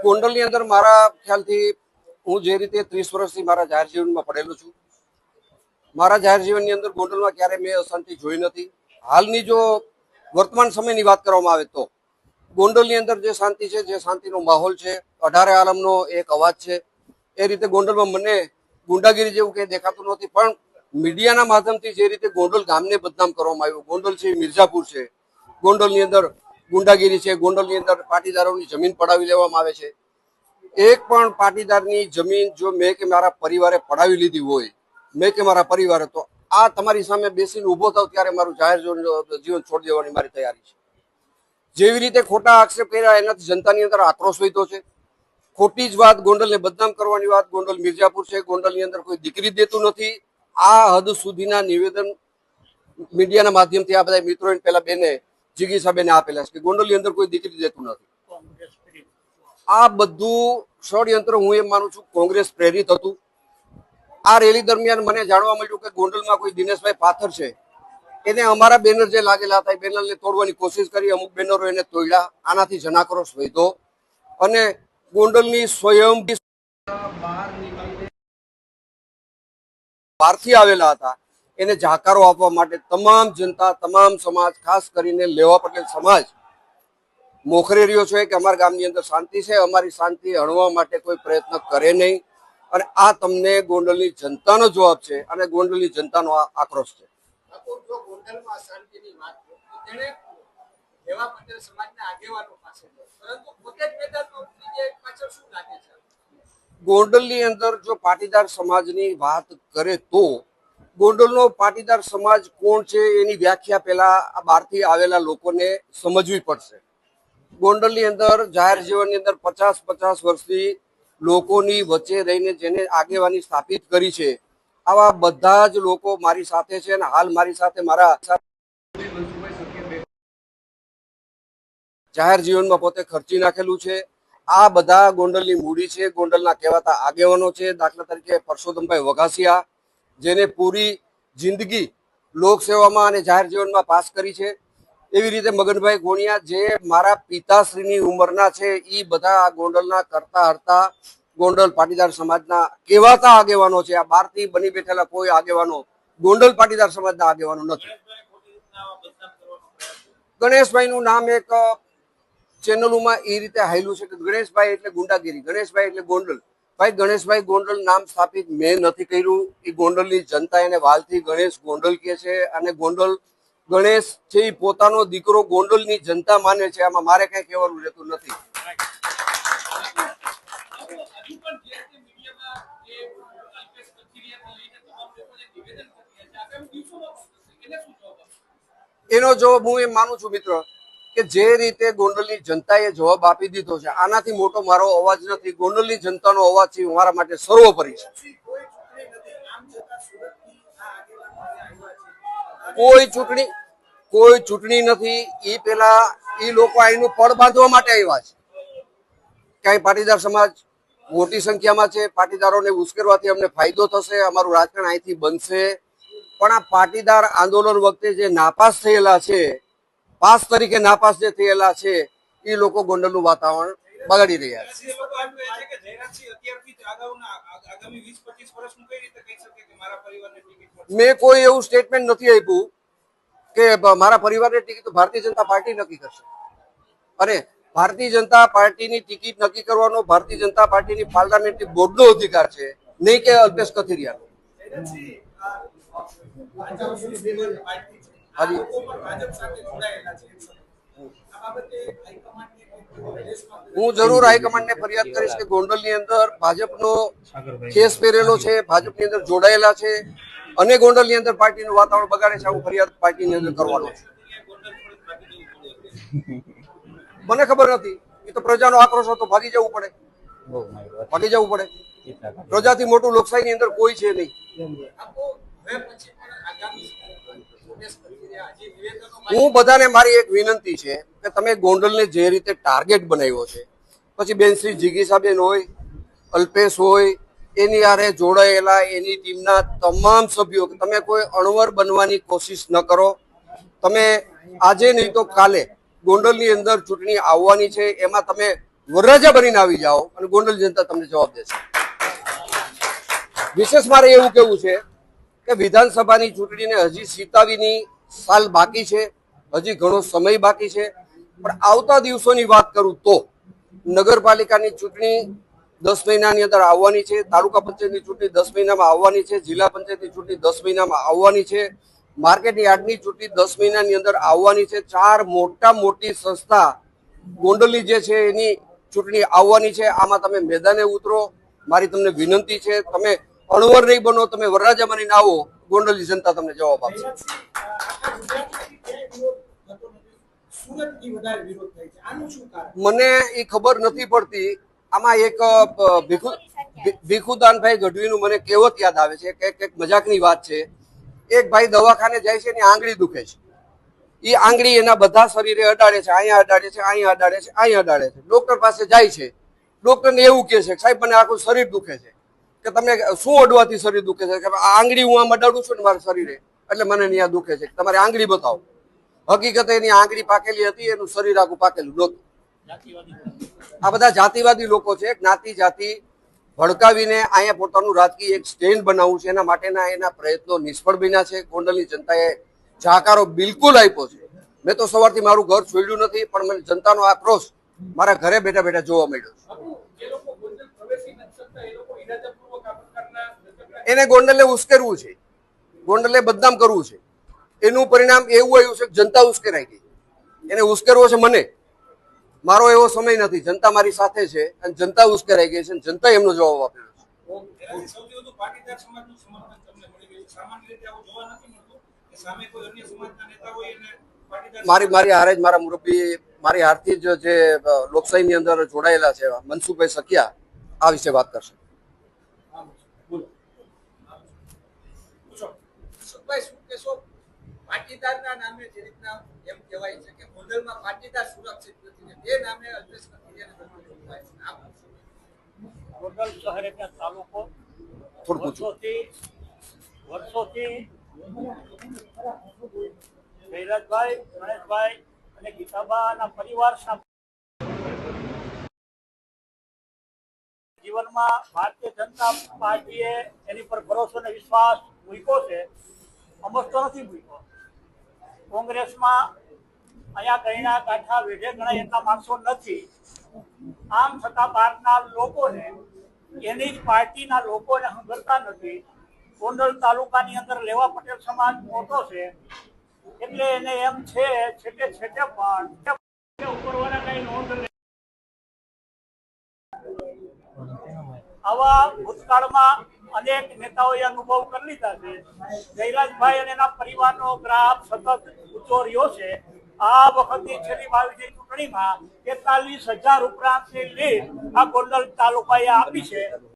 ગોંડલની અંદર મારા ખ્યાલથી હું જે રીતે 30 વર્ષથી મારા જાહેર જીવનમાં પડેલો છું, મારા જાહેર જીવનની અંદર ગોંડલમાં ક્યારે મેં અશાંતિ જોઈ નથી. હાલની જો વર્તમાન સમયની વાત કરવામાં આવે તો ગોંડલની અંદર જે શાંતિ છે, જે શાંતિનો માહોલ છે, 18 આલમનો એક અવાજ છે, એ રીતે ગોંડલમાં મને ગુંડાગીરી જેવું કંઈ દેખાતું નથી. પણ મીડિયાના માધ્યમથી જે રીતે ગોંડલ ગામને બદનામ કરવામાં આવ્યું, ગોંડલ છે મિર્ઝાપુર છે, ગોંડલની અંદર ગુંડાગીરી છે, ગોંડલની અંદર પાટીદારોની જમીન પડાવી લેવામાં આવે છે. એક પણ પાટીદારની જમીન જો મેં કે મારા પરિવારે પડાવી લીધી હોય, મેં કે મારા પરિવારે, તો આ તમારી સામે બેસીને ઊભો થાવ ત્યારે મારું જાહેર જીવન છોડી દેવાની મારી તૈયારી છે. જેવી રીતે ખોટા આક્ષેપ કર્યા એનાથી જનતાની અંદર આક્રોશ વધ્યો છે. ખોટી જ વાત, ગોંડલને બદનામ કરવાની વાત, ગોંડલ મિર્ઝાપુર છે, ગોંડલની અંદર કોઈ દીકરી દેતું નથી, આ હદ સુધીના નિવેદન મીડિયાના માધ્યમથી આ બધા મિત્રોએ પેલા બેને જીગીસા બેને આપેલા છે કે ગોંડલની અંદર કોઈ દીકરી દેતું નથી. આ બધું ષડયંત્ર હું એમ માનું છું કોંગ્રેસ પ્રેરિત હતું. આ રેલી દરમિયાન મને જાણવા મળ્યું કે ગોંડલમાં કોઈ દિનેશભાઈ પાથર છે, એને અમારા બેનર જે લાગેલા હતા એ બેનરને તોડવાની કોશિશ કરી, અમુક બેનરો એને તોડ્યા. આનાથી જનાક્રોશ વધ્યો અને ગોંડલની સ્વયં બહારથી આવેલા હતા એને જાકારો આપવા માટે તમામ જનતા, તમામ સમાજ, ખાસ કરીને લેવા પટેલ સમાજ મોખરે રહ્યો છે કે અમારા ગામની અંદર શાંતિ છે, અમારી શાંતિ હણવા માટે કોઈ પ્રયત્ન કરે નહીં. અને આ તમને ગોંડલની જનતાનો જવાબ છે અને ગોંડલની જનતાનો આક્રોશ છે. ગોંડલની અંદર જો પાટીદાર સમાજની વાત કરે તો ગોંડલનો પાટીદાર સમાજ કોણ છે એની વ્યાખ્યા પહેલા બહારથી આવેલા લોકોને સમજવી પડશે. ગોંડલની અંદર જાહેર જીવનની અંદર 50 વર્ષથી લોકોની વચ્ચે રહીને જેને આગેવાની સ્થાપિત કરી છે, આવા બધા જ લોકો મારી સાથે છે અને હાલ મારી સાથે મારા જાહેર જીવનમાં પોતે ખર્ચી નાખેલું છે. આ બધા ગોંડલની મૂડી છે, ગોંડલના કહેવાતા આગેવાનો છે. દાખલા તરીકે પરસોત્તમભાઈ વઘાસિયા, જેને પૂરી જિંદગી લોકસેવામાં અને જાહેર જીવનમાં પાસ કરી છે. એવી રીતે મગનભાઈ ગોણિયા, જે મારા પિતાશ્રીની ઉંમરના છે, એ બધા ગોંડલના કરતા હરતા ગોંડલ પાટીદાર સમાજના કહેવાતા આગેવાનો છે. આ બહારથી બની બેઠેલા કોઈ આગેવાનો ગોંડલ પાટીદાર સમાજના આગેવાનો નથી. ગણેશભાઈનું નામ એક ચેનલોમાં એ રીતે હાયલું છે કે ગણેશભાઈ એટલે ગુંડાગીરી, ગણેશભાઈ એટલે ગોંડલ. ભાઈ, ગણેશભાઈ ગોંડલ નામ સ્થાપિત મેં નથી કર્યું. એ ગોંડલની જનતા એને વાલથી ગણેશ ગોંડલ કહે છે અને ગોંડલ ગણેશ છે એ પોતાનો દીકરો ગોંડલની જનતા માને છે. આમાં મારે કઈ કહેવાનું રહેતું નથી. એનો જવાબ હું એમ માનું છું મિત્ર કે જે રીતે ગોંડલની જનતાએ જવાબ આપી દીધો છે, આનાથી મોટો મારો અવાજ નથી. ગોંડલની જનતાનો અવાજ છે મારા માટે સર્વોપરી છે. કોઈ ચૂંટણી નથી. એ પેલા એ લોકો અહીંનું પડ બાંધવા માટે આવ્યા છે. ક્યાંય પાટીદાર સમાજ મોટી સંખ્યામાં છે, પાટીદારોને ઉશ્કેરવાથી અમને ફાયદો થશે, અમારું રાજકારણ અહીંથી બનશે. પણ આ પાટીદાર આંદોલન વખતે જે નાપાસ થયેલા છે, પાસ તરીકે નાપાસ જે થયેલા છે, એ લોકો ગોંડલનું વાતાવરણ બગાડી રહ્યા છે. મેં કોઈ એવું સ્ટેટમેન્ટ નથી આપ્યું કે મારા પરિવારની ટિકિટ તો ભારતીય જનતા પાર્ટી નક્કી કરશે. અને ભારતીય જનતા પાર્ટીની ટિકિટ નક્કી કરવાનો ભારતીય જનતા પાર્ટીની પાર્લામેન્ટરી બોર્ડનો અધિકાર છે, નહીં કે અલ્પેશ કથિરિયાનો. હું જરૂર હાઈકમાન્ડને ફરિયાદ કરીશ કે ગોંડલની અંદર ભાજપનો કેસ પહેરેલો છે, ભાજપની અંદર જોડાયેલા છે અને ગોંડલની અંદર પાર્ટીનું વાતાવરણ બગાડે છે. હું ફરિયાદ પાર્ટીની અંદર કરવાનો છું. મને ખબર નથી. એ તો પ્રજાનો આક્રોશ હતો, ભાગી જવું પડે. પ્રજાથી મોટું લોકશાહીની અંદર કોઈ છે નહીં. હું બધાને મારી એક વિનંતી છે કે તમે ગોંડલને જે રીતે ટાર્ગેટ બનાવ્યો છે, પછી બેન શ્રી જીગીસાબેન હોય, અલ્પેશ હોય, એની આરે જોડાયેલા એની ટીમના તમામ સભ્યો, તમે કોઈ અણવર બનવાની કોશિશ ન કરો. તમે આજે નહીં તો કાલે ગોંડલની અંદર ચૂંટણી આવવાની છે, એમાં તમે વરરાજા બનીને આવી જાઓ અને ગોંડલ જનતા તમને જવાબ દેશે. વિશેષ મારે એવું કેવું છે કે વિધાનસભાની ચૂંટણીને હજી સીતાવીની સાલ બાકી છે, હજી ઘણો સમય બાકી છે. પણ આવતા દિવસોની વાત કરું તો નગરપાલિકાની ચૂંટણી 10 મહિનાની અંદર આવવાની છે, તાલુકા પંચાયતની ચૂંટણી 10 મહિનામાં આવવાની છે, જિલ્લા પંચાયતની ચૂંટણી 10 મહિનામાં આવવાની છે, માર્કેટ યાર્ડની ચૂંટણી 10 મહિનાની અંદર આવવાની છે. 4 મોટી સંસ્થા ગોંડલની જે છે એની ચૂંટણી આવવાની છે. આમાં તમે મેદાને ઉતરો, મારી તમને વિનંતી છે. તમે અણવર નહીં બનો, તમે વરરાજા બનીને આવો, ગોંડલની જનતા તમને જવાબ આપશે. મને એ ખબર નથી પડતી. આમાં એક ભીખુદાનભાઈ ગઢવીનું મને કહેવત યાદ આવે છે કે એક મજાકની વાત છે. એક ભાઈ દવાખાને જાય છે એની આંગળી દુખે છે. એ આંગળી એના બધા શરીરે અડાડે છે, અહીંયા અડાડે છે, અહીંયા અડાડે છે, અહીંયા અડાડે છે. ડોક્ટર પાસે જાય છે. ડોક્ટરને એવું કહે છે, સાહેબ મને આખું શરીર દુખે છે. કે તમને શું અડવાથી શરીર દુખે છે? કે આ આંગળી હું આમ અડાડું છું ને મારા શરીરે, એટલે મને ત્યાં દુખે છે. તમારી આંગળી બતાવો. હકીકતે એની આંગળી પાકેલી હતી, એનું શરીર આખું પાકેલું નહોતું. આ બધા જાતિવાદી લોકો છે. જ્ઞાતિ જાતિ ભડકાવીને અહીંયા પોતાનું રાજકીય એક સ્ટેન્ડ બનાવવું છે, એના માટેના એના પ્રયત્નો નિષ્ફળ બન્યા છે. ગોંડલની જનતાએ જાકારો બિલકુલ આપ્યો છે. મેં તો સવારથી મારું ઘર છોડ્યું નથી, પણ મને જનતાનો આક્રોશ મારા ઘરે બેઠા બેઠા જોવા મળ્યો છે. એને ગોંડલે ઉશ્કેરવું છે, ગોંડલે બદનામ કરવું છે. એનું પરિણામ એવું આવ્યું છે કે જનતા ઉશ્કેરાઈ ગઈ. એને ઉશ્કેરવો છે મને. મારો એવો સમય નથી. જનતા મારી સાથે છે અને જનતા ઉશ્કેરાઈ ગઈ છે. જનતા એમનો જવાબ આપ્યો છે. મારી હારે જ મારા મુરબ્બી, મારી હારથી જ જે લોકશાહીની અંદર જોડાયેલા છે મનસુખભાઈ સખિયા આ વિશે વાત કરશે. પાટીદારના નામે જે રીતના એમ કહેવાય છે કે ગોંડલમાં પાટીદાર સુરક્ષિત નથી, તે નામે અલ્પેશ કથિરિયાને ગોંડલ શહેર એટલે તાલુકો વર્ષોથી જયરાજભાઈ, ગણેશભાઈ અને ગીતાબાના પરિવાર જીવનમાં ભારતીય જનતા પાર્ટીએ એની પર ભરોસો અને વિશ્વાસ મૂક્યો છે. સમજતો નથી મૂક્યો. કોંગ્રેસમાં અહીંયા ગયણા ગાંઠા વેઢે ગણાય એટલા માણસો નથી. આમ છતાં બહારના લોકોને, એની જ પાર્ટીના લોકોને હંગરતા નથી. ગોંડલ તાલુકાની અંદર લેવા પટેલ સમાજ મોટો છે, એટલે એને એમ છે છેટે પણ ઉપરવાળા કઈ નોંધ લે. આવા ભૂતકાળમાં અનેક નેતાઓએ અનુભવ કરી લીધા છે. જયરાજભાઈ અને એના પરિવારનો ગ્રાફ સતત ઊંચો રહ્યો છે. આ વખતની છેલ્લી 22 ચૂંટણીમાં 43,000 ઉપરાંતની લીડ આ ગોંડલ તાલુકાએ આપી છે.